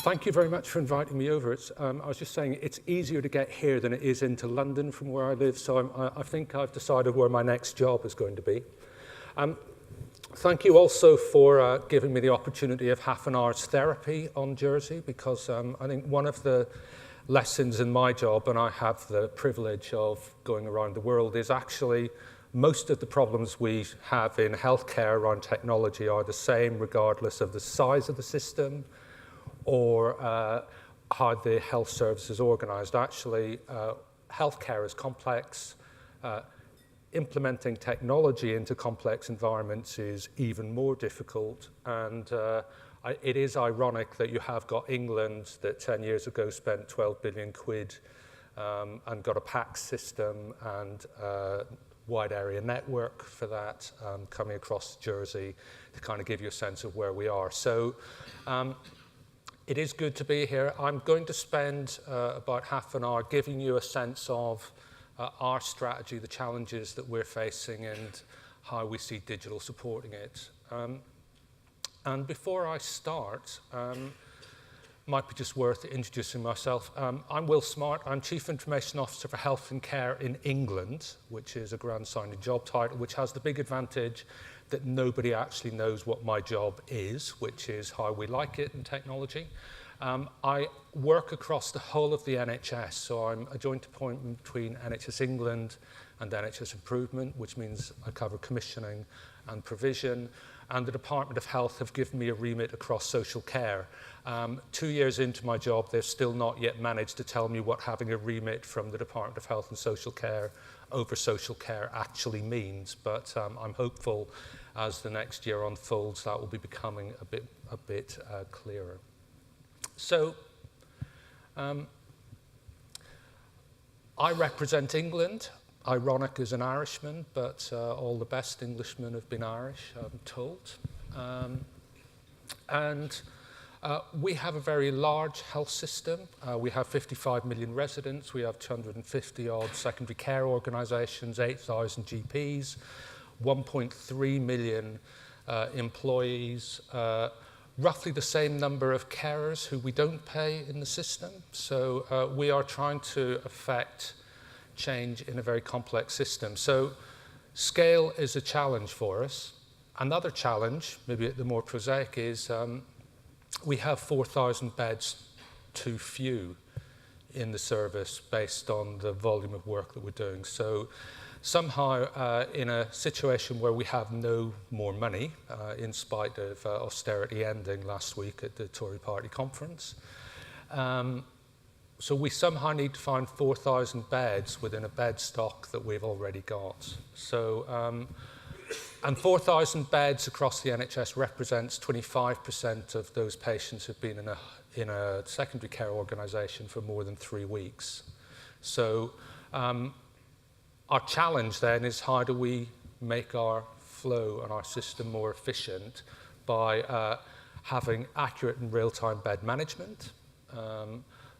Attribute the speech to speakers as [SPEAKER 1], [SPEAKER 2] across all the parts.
[SPEAKER 1] Thank you very much for inviting me over. I was just saying it's easier to get here than it is into London from where I live, so I think I've decided where my next job is going to be. Thank you also for giving me the opportunity of half an hour's therapy on Jersey, because I think one of the lessons in my job, and I have the privilege of going around the world, is actually most of the problems we have in healthcare around technology are the same regardless of the size of the system or how the health service is organized. Actually, healthcare is complex. Implementing technology into complex environments is even more difficult. And it is ironic that you have got England that 10 years ago spent 12 billion quid and got a PACS system and wide area network for that coming across Jersey to kind of give you a sense of where we are. So it is good to be here. I'm going to spend about half an hour giving you a sense of our strategy, the challenges that we're facing, and how we see digital supporting it. And before I start, might be just worth introducing myself. I'm Will Smart. I'm Chief Information Officer for Health and Care in England, which is a grand sounding job title, which has the big advantage that nobody actually knows what my job is, which is how we like it in technology. I work across the whole of the NHS, so I'm a joint appointment between NHS England and NHS Improvement, which means I cover commissioning and provision. And the Department of Health have given me a remit across social care. 2 years into my job, they've still not yet managed to tell me what having a remit from the Department of Health and Social Care over social care actually means. But I'm hopeful as the next year unfolds, that will be becoming a bit clearer. So I represent England. Ironic as an Irishman, but all the best Englishmen have been Irish, I'm told. We have a very large health system. We have 55 million residents. We have 250 odd secondary care organisations, 8,000 GPs, 1.3 million employees, roughly the same number of carers who we don't pay in the system. So we are trying to affect change in a very complex system. So scale is a challenge for us. Another challenge, maybe the more prosaic, is we have 4,000 beds too few in the service based on the volume of work that we're doing. So somehow in a situation where we have no more money, in spite of austerity ending last week at the Tory party conference, so we somehow need to find 4,000 beds within a bed stock that we've already got. So, and 4,000 beds across the NHS represents 25% of those patients who've been in a secondary care organisation for more than 3 weeks. So our challenge then is how do we make our flow and our system more efficient by having accurate and real-time bed management,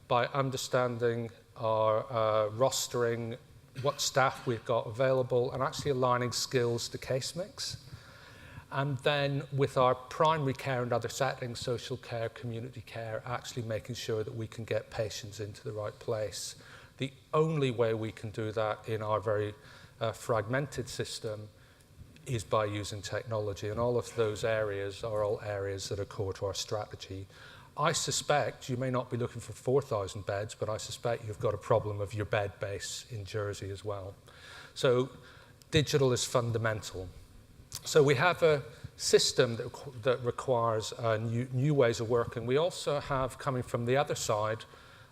[SPEAKER 1] by understanding our rostering, what staff we've got available, and actually aligning skills to case mix. And then with our primary care and other settings, social care, community care, actually making sure that we can get patients into the right place. The only way we can do that in our very fragmented system is by using technology, and all of those areas are all areas that are core to our strategy. I suspect you may not be looking for 4,000 beds, but I suspect you've got a problem of your bed base in Jersey as well. So digital is fundamental. So we have a system that requires new ways of working. We also have, coming from the other side,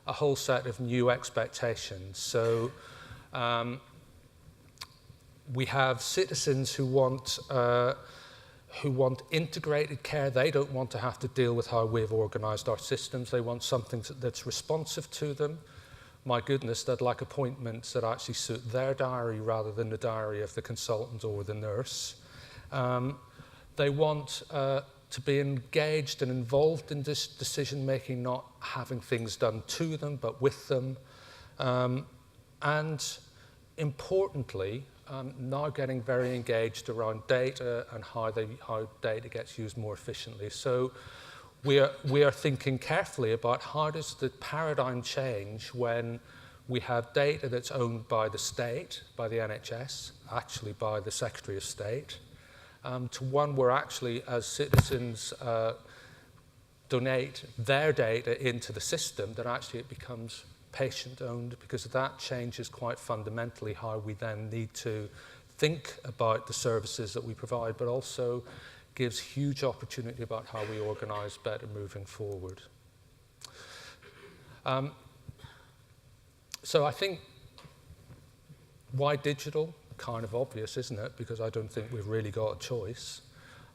[SPEAKER 1] a whole set of new expectations. So we have citizens who want integrated care. They don't want to have to deal with how we've organised our systems. They want something that's responsive to them. my goodness, they'd like appointments that actually suit their diary rather than the diary of the consultant or the nurse. They want to be engaged and involved in this decision-making, not having things done to them, but with them. And importantly, now getting very engaged around data and how data gets used more efficiently. So we are thinking carefully about how does the paradigm change when we have data that's owned by the state, by the NHS, actually by the Secretary of State, to one where actually as citizens donate their data into the system, that actually it becomes patient-owned, because that changes quite fundamentally how we then need to think about the services that we provide, but also gives huge opportunity about how we organise better moving forward. So I think, why digital? Kind of obvious, isn't it? Because I don't think we've really got a choice.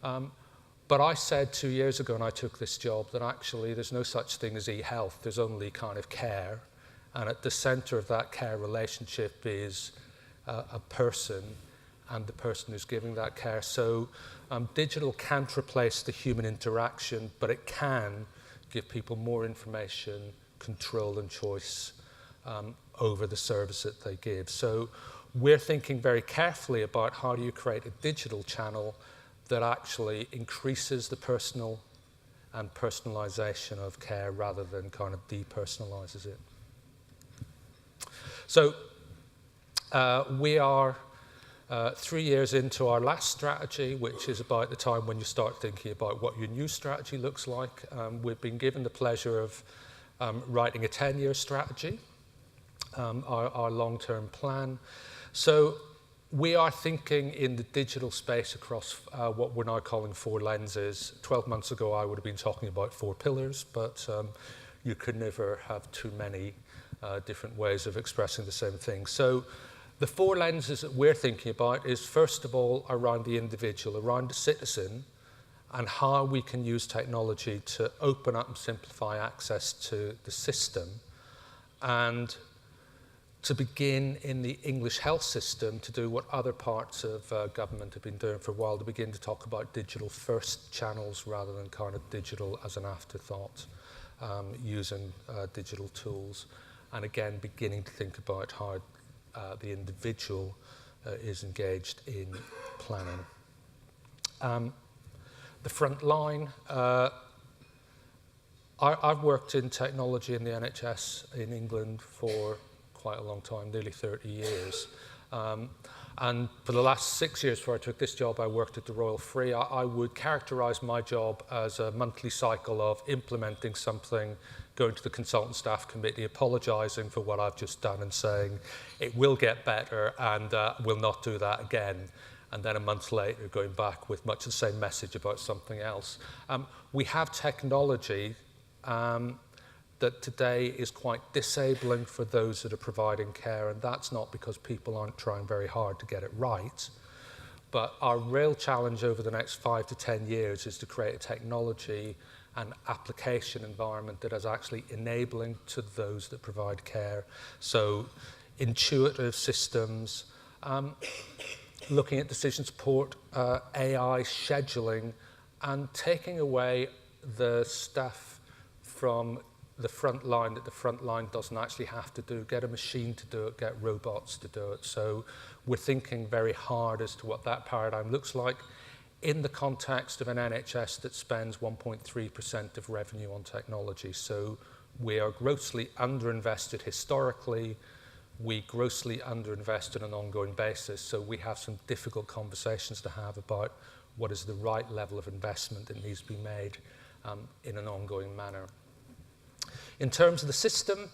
[SPEAKER 1] But I said 2 years ago when I took this job that actually there's no such thing as e-health, there's only kind of care. And at the centre of that care relationship is a person and the person who's giving that care. So digital can't replace the human interaction, but it can give people more information, control and choice over the service that they give. So we're thinking very carefully about how do you create a digital channel that actually increases the personal and personalisation of care rather than kind of depersonalises it. So we are 3 years into our last strategy, which is about the time when you start thinking about what your new strategy looks like. We've been given the pleasure of writing a 10-year strategy, our long-term plan. So we are thinking in the digital space across what we're now calling 4 lenses. 12 months ago, I would have been talking about 4 pillars, but you could never have too many different ways of expressing the same thing. So the 4 lenses that we're thinking about is, first of all, around the individual, around the citizen, and how we can use technology to open up and simplify access to the system, and to begin in the English health system to do what other parts of government have been doing for a while, to begin to talk about digital first channels rather than kind of digital as an afterthought, using digital tools. And again, beginning to think about how the individual is engaged in planning. The front line, I've worked in technology in the NHS in England for quite a long time, nearly 30 years. And for the last 6 years before I took this job, I worked at the Royal Free. I would characterise my job as a monthly cycle of implementing something, going to the consultant staff committee, apologising for what I've just done and saying, it will get better and we'll not do that again. And then a month later, going back with much the same message about something else. We have technology that today is quite disabling for those that are providing care, and that's not because people aren't trying very hard to get it right. But our real challenge over the next 5 to 10 years is to create a technology and application environment that is actually enabling to those that provide care. So intuitive systems, looking at decision support, AI, scheduling, and taking away the stuff from the front line that the front line doesn't actually have to do, get a machine to do it, get robots to do it. So we're thinking very hard as to what that paradigm looks like in the context of an NHS that spends 1.3% of revenue on technology. So we are grossly underinvested historically. We grossly underinvest on an ongoing basis. So we have some difficult conversations to have about what is the right level of investment that needs to be made in an ongoing manner. In terms of the system,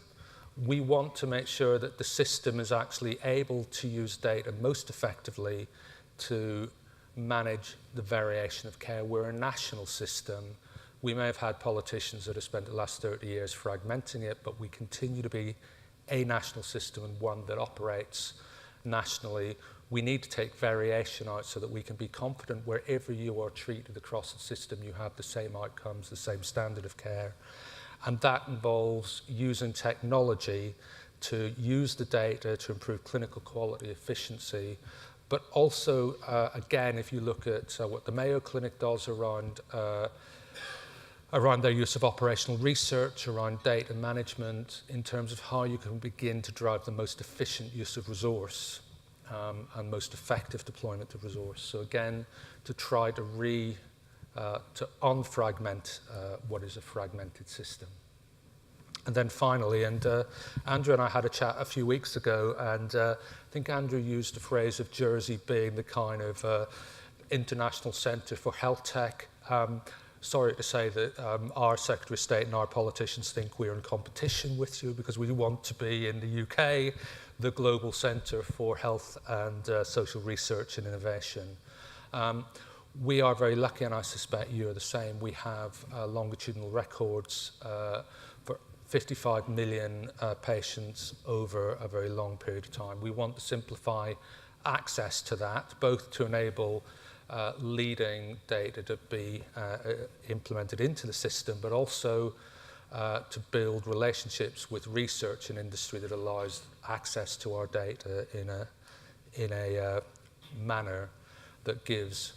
[SPEAKER 1] we want to make sure that the system is actually able to use data most effectively to manage the variation of care. We're a national system. We may have had politicians that have spent the last 30 years fragmenting it, but we continue to be a national system and one that operates nationally. We need to take variation out so that we can be confident wherever you are treated across the system, you have the same outcomes, the same standard of care. And that involves using technology to use the data to improve clinical quality, efficiency, but also, again, if you look at what the Mayo Clinic does around their use of operational research, around data management, in terms of how you can begin to drive the most efficient use of resource and most effective deployment of resource. So again, to try to unfragment what is a fragmented system. And then finally, and Andrew and I had a chat a few weeks ago, and I think Andrew used the phrase of Jersey being the kind of international centre for health tech. Sorry to say that our Secretary of State and our politicians think we're in competition with you, because we want to be, in the UK, the global centre for health and social research and innovation. We are very lucky, and I suspect you are the same. We have longitudinal records for 55 million patients over a very long period of time. We want to simplify access to that, both to enable leading data to be implemented into the system, but also to build relationships with research and industry that allows access to our data in a manner that gives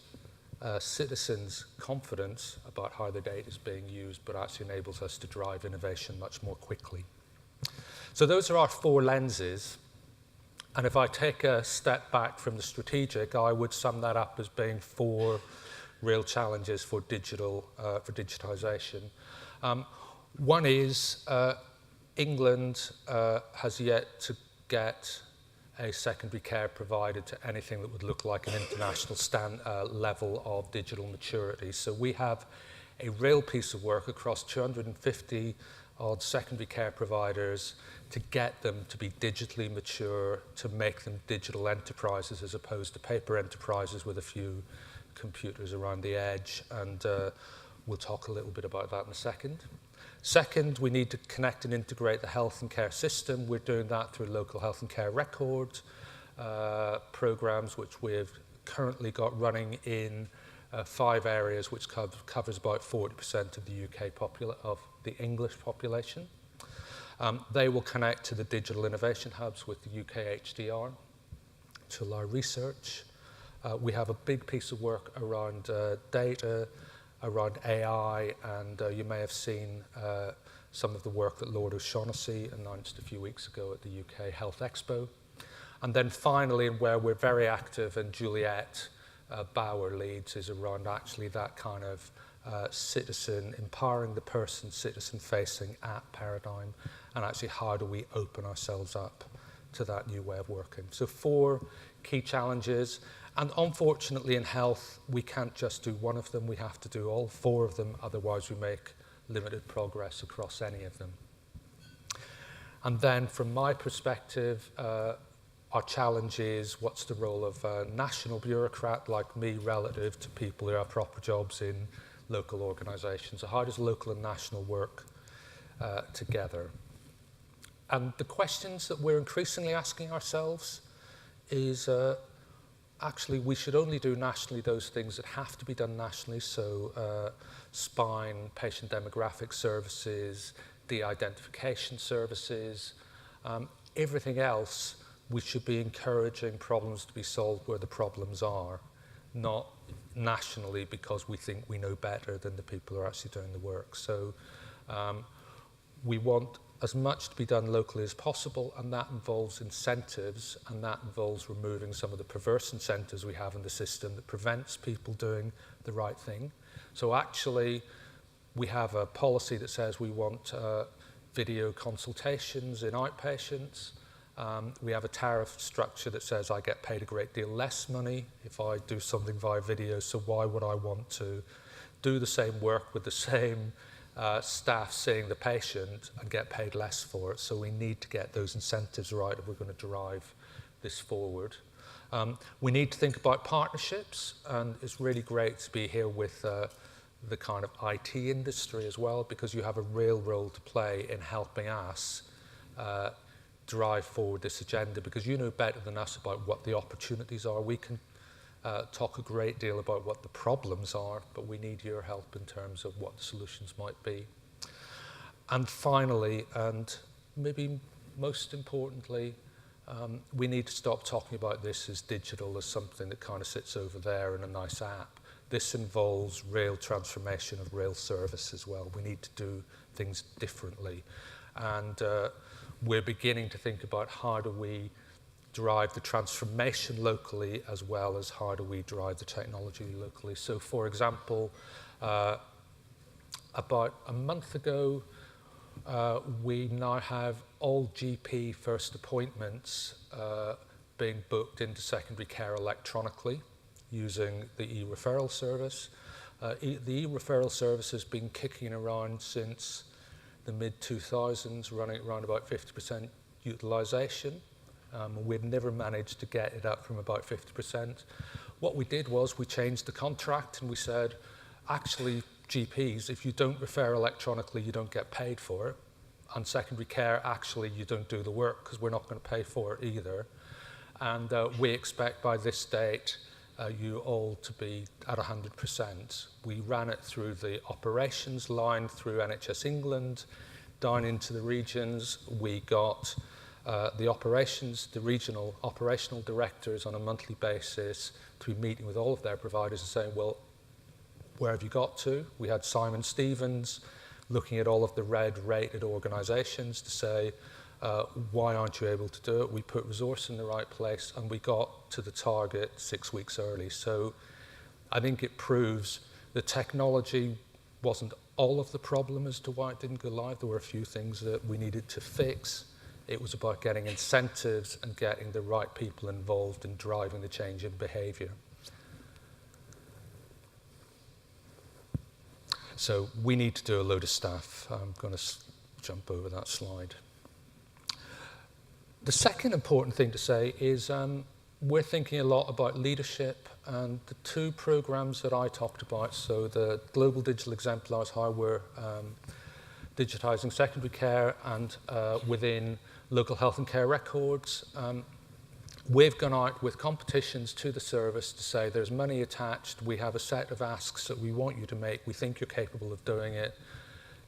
[SPEAKER 1] citizens confidence about how the data is being used, but actually enables us to drive innovation much more quickly. So those are our 4 lenses. And if I take a step back from the strategic, I would sum that up as being 4 real challenges for digitisation. One is England has yet to get a secondary care provider to anything that would look like an international level of digital maturity. So we have a real piece of work across 250 odd secondary care providers to get them to be digitally mature, to make them digital enterprises as opposed to paper enterprises with a few computers around the edge. And we'll talk a little bit about that in a second. Second, we need to connect and integrate the health and care system. We're doing that through local health and care record programs, which we've currently got running in 5 areas, which covers about 40% of the UK of the English population. They will connect to the digital innovation hubs with the UK HDR to allow research. We have a big piece of work around data, around AI, and you may have seen some of the work that Lord O'Shaughnessy announced a few weeks ago at the UK Health Expo. And then finally, and where we're very active, and Juliet Bauer leads, is around actually that kind of citizen, empowering the person, citizen-facing app paradigm, and actually how do we open ourselves up to that new way of working. So 4 key challenges. And unfortunately in health, we can't just do one of them, we have to do all 4 of them, otherwise we make limited progress across any of them. And then from my perspective, our challenge is, what's the role of a national bureaucrat like me relative to people who have proper jobs in local organisations? So how does local and national work together? And the questions that we're increasingly asking ourselves is, actually, we should only do nationally those things that have to be done nationally, so spine, patient demographic services, de-identification services. Everything else, we should be encouraging problems to be solved where the problems are, not nationally because we think we know better than the people who are actually doing the work. So we want as much to be done locally as possible, and that involves incentives, and that involves removing some of the perverse incentives we have in the system that prevents people doing the right thing. So actually, we have a policy that says we want video consultations in outpatients. We have a tariff structure that says I get paid a great deal less money if I do something via video, so why would I want to do the same work with the same staff seeing the patient and get paid less for it? So we need to get those incentives right if we're going to drive this forward. We need to think about partnerships, and it's really great to be here with the kind of IT industry as well, because you have a real role to play in helping us drive forward this agenda, because you know better than us about what the opportunities are. We can talk a great deal about what the problems are, but we need your help in terms of what the solutions might be. And finally, and maybe most importantly, we need to stop talking about this as digital, as something that kind of sits over there in a nice app. This involves real transformation of real service as well. We need to do things differently. And we're beginning to think about how do we drive the transformation locally as well as how do we drive the technology locally. So for example, about a month ago, we now have all GP first appointments being booked into secondary care electronically using the e-referral service. The e-referral service has been kicking around since the mid-2000s, running at around about 50% utilization. We'd never managed to get it up from about 50%. What we did was we changed the contract and we said, actually, GPs, if you don't refer electronically, you don't get paid for it. On secondary care, actually, you don't do the work because we're not going to pay for it either. And we expect by this date, you all to be at 100%. We ran it through the operations line through NHS England, down into the regions. We got the regional operational directors on a monthly basis to be meeting with all of their providers and saying, well, where have you got to? We had Simon Stevens looking at all of the red-rated organisations to say, why aren't you able to do it? We put resource in the right place and we got to the target 6 weeks early. So I think it proves the technology wasn't all of the problem as to why it didn't go live. There were a few things that we needed to fix. It was about getting incentives and getting the right people involved in driving the change in behaviour. So we need to do a load of stuff. I'm going to jump over that slide. The second important thing to say is we're thinking a lot about leadership, and the two programs that I talked about, so the Global Digital Exemplars, how we're digitising secondary care and within local health and care records. We've gone out with competitions to the service to say there's money attached, we have a set of asks that we want you to make, we think you're capable of doing it,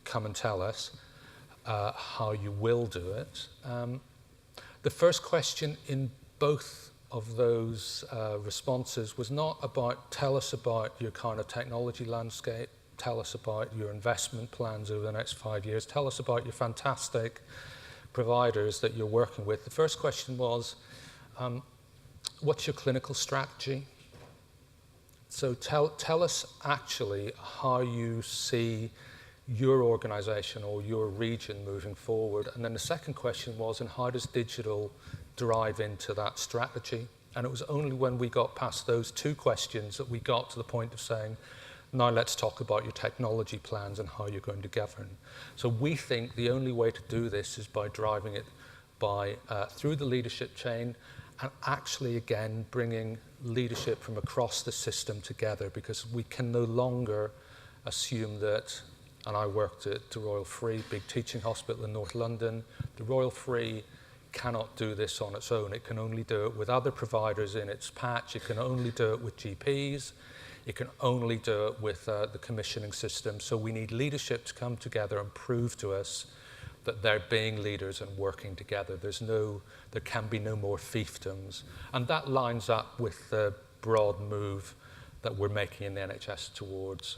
[SPEAKER 1] come and tell us how you will do it. The first question in both of those responses was not about tell us about your kind of technology landscape, tell us about your investment plans over the next 5 years, tell us about your fantastic providers that you're working with. The first question was, what's your clinical strategy? So tell us actually how you see your organization or your region moving forward. And then the second question was, and how does digital drive into that strategy? And it was only when we got past those two questions that we got to the point of saying, now let's talk about your technology plans and how you're going to govern. So we think the only way to do this is by driving it through the leadership chain, and actually, again, bringing leadership from across the system together, because we can no longer assume that, and I worked at the Royal Free, big teaching hospital in North London, the Royal Free cannot do this on its own. It can only do it with other providers in its patch. It can only do it with GPs. It can only do it with the commissioning system. So we need leadership to come together and prove to us that they're being leaders and working together. There can be no more fiefdoms. And that lines up with the broad move that we're making in the NHS towards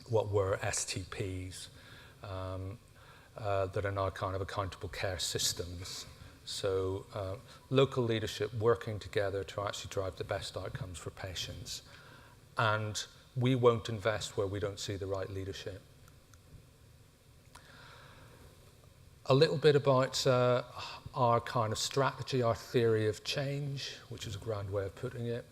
[SPEAKER 1] what were STPs that are now kind of accountable care systems. So local leadership working together to actually drive the best outcomes for patients. And we won't invest where we don't see the right leadership. A little bit about our kind of strategy, our theory of change, which is a grand way of putting it.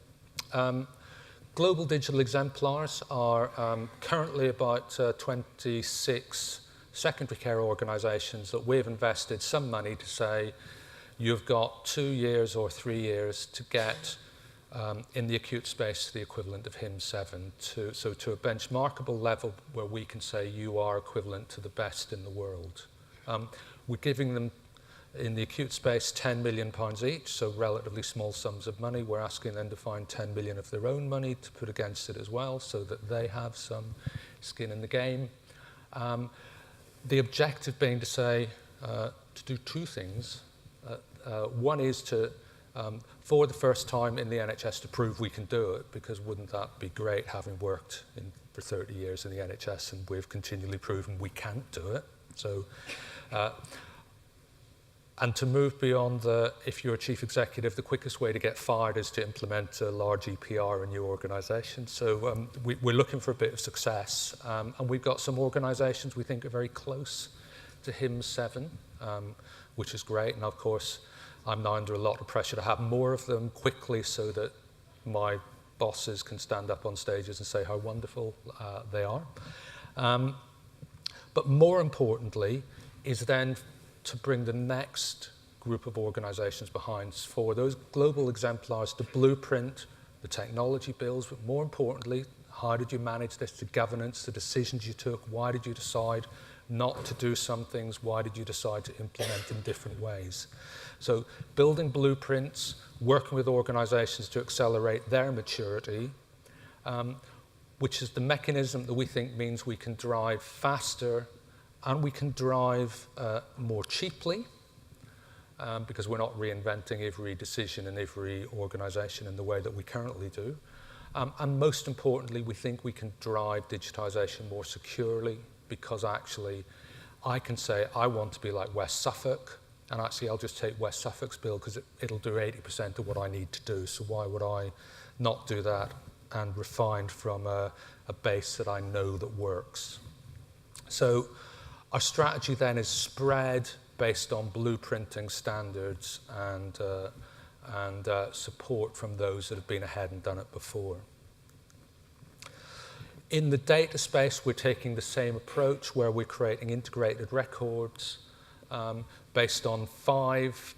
[SPEAKER 1] Global digital exemplars are currently about 26 secondary care organisations that we've invested some money to say you've got 2 years or 3 years to get in the acute space the equivalent of HIM7 to a benchmarkable level where we can say you are equivalent to the best in the world. We're giving them in the acute space £10 million each, so relatively small sums of money. We're asking them to find 10 million of their own money to put against it as well, so that they have some skin in the game. The objective being to say, to do two things. One is to, for the first time in the NHS, to prove we can do it, because wouldn't that be great, having worked for 30 years in the NHS and we've continually proven we can't do it. So, and to move beyond if you're a chief executive, the quickest way to get fired is to implement a large EPR in your organisation. So we're looking for a bit of success, and we've got some organisations we think are very close to HIMSS 7, which is great. And of course, I'm now under a lot of pressure to have more of them quickly so that my bosses can stand up on stages and say how wonderful they are. But more importantly is then to bring the next group of organisations behind for those global exemplars to blueprint the technology builds, but more importantly, how did you manage this, the governance, the decisions you took, why did you decide not to do some things, why did you decide to implement in different ways? So building blueprints, working with organisations to accelerate their maturity, which is the mechanism that we think means we can drive faster and we can drive more cheaply, because we're not reinventing every decision in every organisation in the way that we currently do. And most importantly, we think we can drive digitisation more securely, because actually I can say I want to be like West Suffolk, and actually I'll just take West Suffolk's bill because it'll do 80% of what I need to do. So why would I not do that and refine from a base that I know that works? So our strategy then is spread based on blueprinting standards and support from those that have been ahead and done it before. In the data space, we're taking the same approach where we're creating integrated records based on 5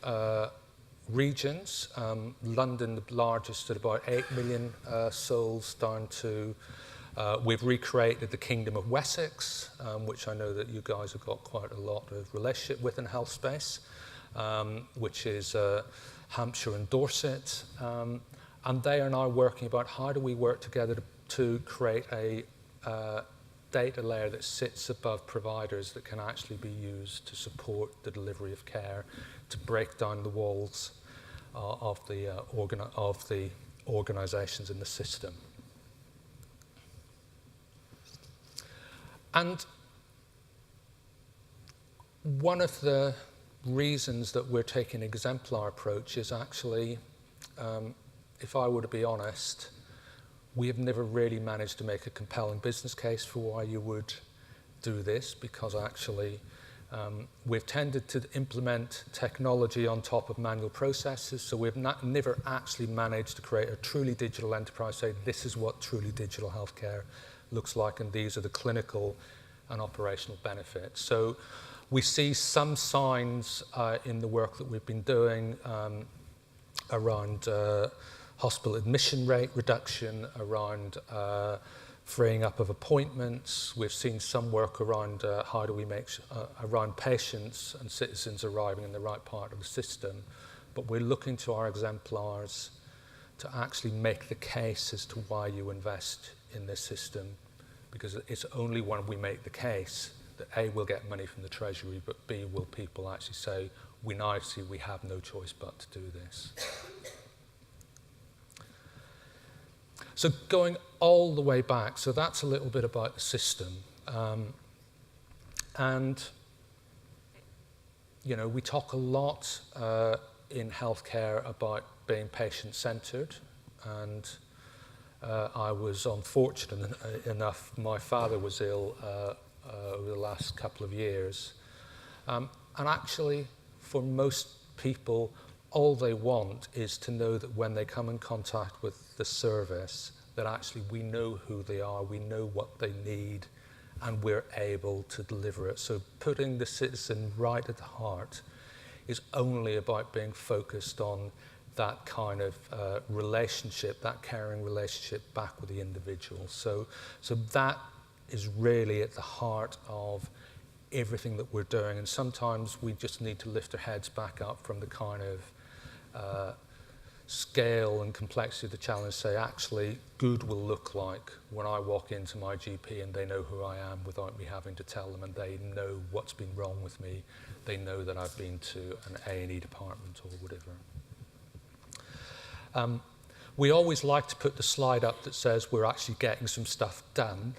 [SPEAKER 1] regions. London, the largest, at about 8 million souls, down to, we've recreated the Kingdom of Wessex, which I know that you guys have got quite a lot of relationship with in health space, which is Hampshire and Dorset. And they are now working about how do we work together to create a data layer that sits above providers that can actually be used to support the delivery of care, to break down the walls of the organisations in the system. And one of the reasons that we're taking an exemplar approach is actually, if I were to be honest, we have never really managed to make a compelling business case for why you would do this, because actually we've tended to implement technology on top of manual processes, so we've never actually managed to create a truly digital enterprise, say this is what truly digital healthcare looks like and these are the clinical and operational benefits. So we see some signs in the work that we've been doing around hospital admission rate reduction, around freeing up of appointments. We've seen some work around how do we make around patients and citizens arriving in the right part of the system. But we're looking to our exemplars to actually make the case as to why you invest in this system, because it's only when we make the case that A, we'll get money from the Treasury, but B, will people actually say, we now see we have no choice but to do this. So going all the way back, so that's a little bit about the system. And, you know, we talk a lot in healthcare about being patient-centered, and I was unfortunate enough, my father was ill over the last couple of years. And actually, for most people, all they want is to know that when they come in contact with the service, that actually we know who they are, we know what they need, and we're able to deliver it. So putting the citizen right at the heart is only about being focused on that kind of relationship, that caring relationship back with the individual. So that is really at the heart of everything that we're doing. And sometimes we just need to lift our heads back up from the kind of scale and complexity of the challenge, say actually good will look like when I walk into my GP and they know who I am without me having to tell them, and they know what's been wrong with me. They know that I've been to an A&E department or whatever. We always like to put the slide up that says we're actually getting some stuff done.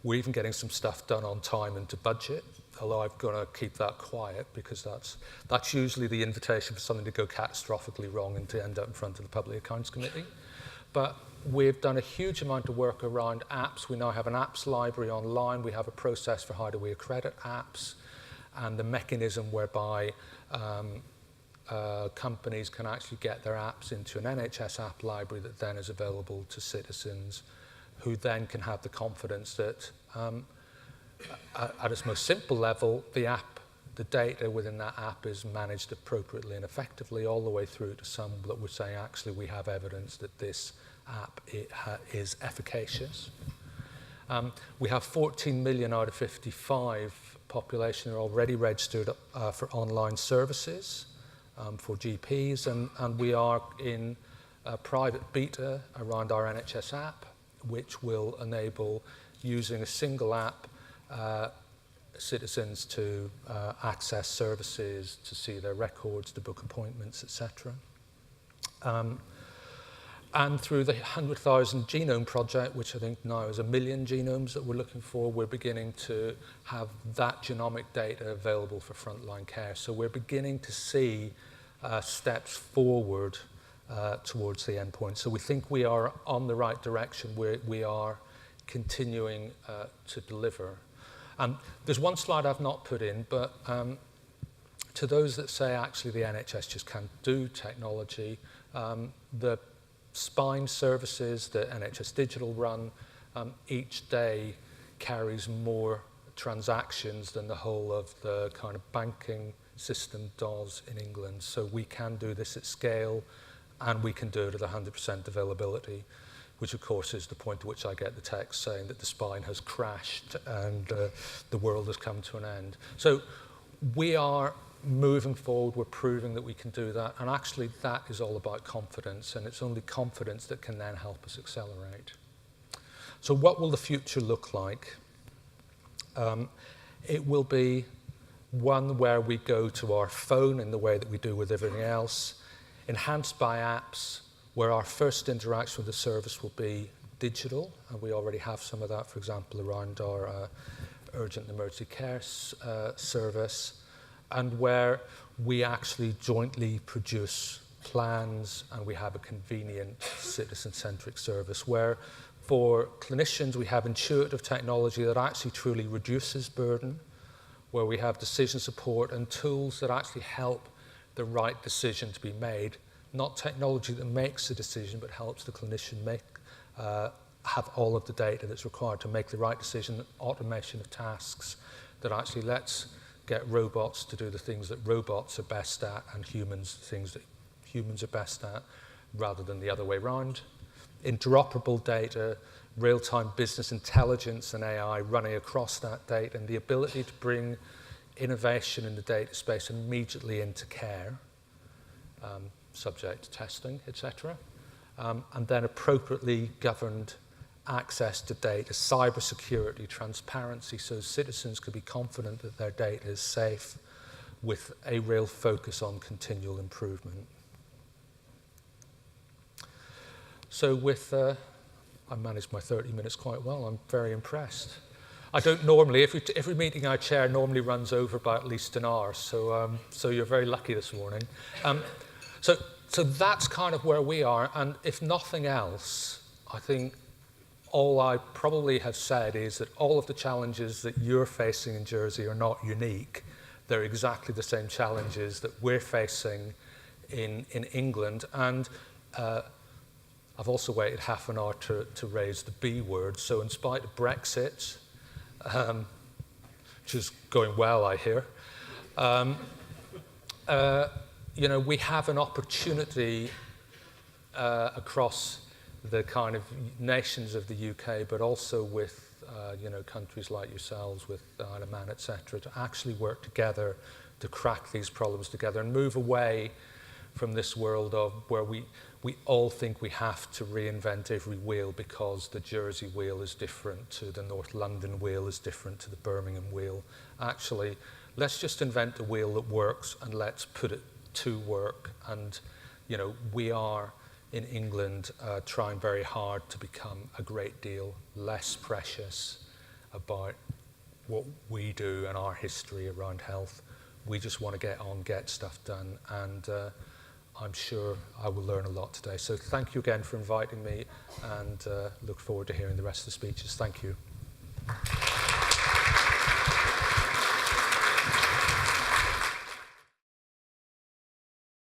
[SPEAKER 1] We're even getting some stuff done on time and to budget, although I've got to keep that quiet because that's usually the invitation for something to go catastrophically wrong and to end up in front of the Public Accounts Committee. But we've done a huge amount of work around apps. We now have an apps library online. We have a process for how do we accredit apps, and the mechanism whereby companies can actually get their apps into an NHS app library that then is available to citizens, who then can have the confidence that at its most simple level, the data within that app is managed appropriately and effectively, all the way through to some that would say, actually, we have evidence that this app is efficacious. We have 14 million out of 55 population are already registered for online services for GPs, and we are in a private beta around our NHS app, which will enable, using a single app, citizens to access services, to see their records, to book appointments, etc. And through the 100,000 genome project, which I think now is 1 million genomes that we're looking for, we're beginning to have that genomic data available for frontline care. So we're beginning to see steps forward towards the endpoint. So we think we are on the right direction. We are continuing to deliver. There's one slide I've not put in, but to those that say actually the NHS just can't do technology, the spine services that NHS Digital run each day carries more transactions than the whole of the kind of banking system does in England. So we can do this at scale, and we can do it at 100% availability, which of course is the point at which I get the text saying that the spine has crashed and the world has come to an end. So we are moving forward, we're proving that we can do that, and actually that is all about confidence, and it's only confidence that can then help us accelerate. So what will the future look like? It will be one where we go to our phone in the way that we do with everything else, enhanced by apps, where our first interaction with the service will be digital, and we already have some of that, for example, around our urgent and emergency care service, and where we actually jointly produce plans and we have a convenient citizen-centric service, where for clinicians we have intuitive technology that actually truly reduces burden, where we have decision support and tools that actually help the right decision to be made, not technology that makes the decision but helps the clinician have all of the data that's required to make the right decision, automation of tasks that actually lets get robots to do the things that robots are best at and humans things that humans are best at, rather than the other way around. Interoperable data, real-time business intelligence and AI running across that data, and the ability to bring innovation in the data space immediately into care, subject to testing, etc. And then appropriately governed access to data, cybersecurity, transparency, so citizens could be confident that their data is safe, with a real focus on continual improvement. So with, I managed my 30 minutes quite well. I'm very impressed. I don't normally, every meeting I chair normally runs over by at least an hour, so you're very lucky this morning. So that's kind of where we are, and if nothing else, I think all I probably have said is that all of the challenges that you're facing in Jersey are not unique. They're exactly the same challenges that we're facing in England, and I've also waited half an hour to raise the B word. So in spite of Brexit, which is going well, I hear, you know, we have an opportunity across the kind of nations of the UK, but also with you know, countries like yourselves, with Isle of Man, etc., to actually work together to crack these problems together and move away from this world of where we all think we have to reinvent every wheel because the Jersey wheel is different to the North London wheel is different to the Birmingham wheel. Actually, let's just invent a wheel that works and let's put it to work. And, you know, we are in England trying very hard to become a great deal less precious about what we do and our history around health. We just want to get on, get stuff done, and I'm sure I will learn a lot today. So thank you again for inviting me, and look forward to hearing the rest of the speeches. Thank you.